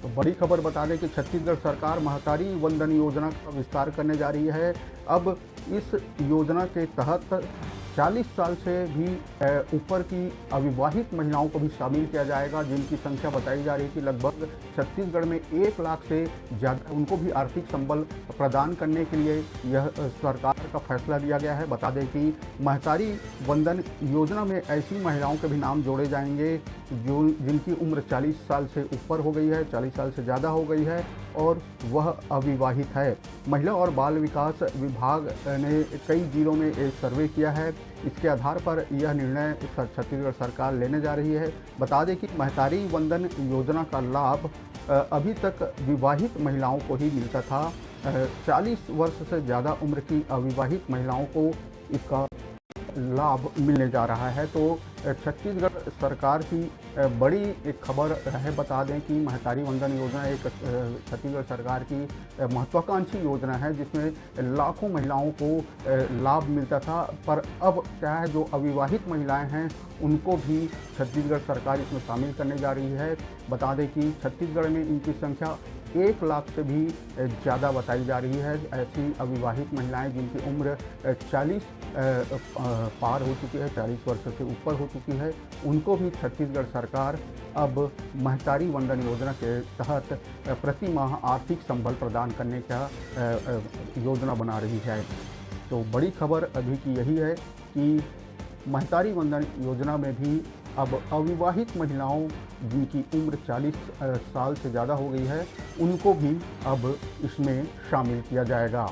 तो बड़ी खबर बता दें कि छत्तीसगढ़ सरकार महतारी वंदन योजना का विस्तार करने जा रही है। अब इस योजना के तहत 40 साल से भी ऊपर की अविवाहित महिलाओं को भी शामिल किया जाएगा, जिनकी संख्या बताई जा रही है कि लगभग छत्तीसगढ़ में 1 लाख से ज़्यादा। उनको भी आर्थिक संबल प्रदान करने के लिए यह सरकार का फैसला लिया गया है। बता दें कि महतारी वंदन योजना में ऐसी महिलाओं के भी नाम जोड़े जाएंगे जो जिनकी उम्र 40 साल से ऊपर हो गई है, 40 साल से ज़्यादा हो गई है और वह अविवाहित है। महिला और बाल विकास विभाग ने कई जिलों में एक सर्वे किया है। इसके आधार पर यह निर्णय छत्तीसगढ़ सरकार लेने जा रही है। बता दें कि महतारी वंदन योजना का लाभ अभी तक विवाहित महिलाओं को ही मिलता था। 40 वर्ष से ज़्यादा उम्र की अविवाहित महिलाओं को इसका लाभ मिलने जा रहा है। तो छत्तीसगढ़ सरकार की बड़ी एक खबर है। बता दें कि महतारी वंदन योजना एक छत्तीसगढ़ सरकार की महत्वाकांक्षी योजना है, जिसमें लाखों महिलाओं को लाभ मिलता था। पर अब क्या है, जो अविवाहित महिलाएं हैं उनको भी छत्तीसगढ़ सरकार इसमें शामिल करने जा रही है। बता दें कि छत्तीसगढ़ में इनकी संख्या 1 लाख से भी ज़्यादा बताई जा रही है। ऐसी अविवाहित महिलाएं जिनकी उम्र 40 पार हो चुकी है, 40 वर्ष से ऊपर हो चुकी है, उनको भी छत्तीसगढ़ सरकार अब महतारी वंदन योजना के तहत प्रति माह आर्थिक संबल प्रदान करने का योजना बना रही है। तो बड़ी खबर अभी की यही है कि महतारी वंदन योजना में भी अब अविवाहित महिलाओं जिनकी उम्र 40 साल से ज़्यादा हो गई है, उनको भी अब इसमें शामिल किया जाएगा।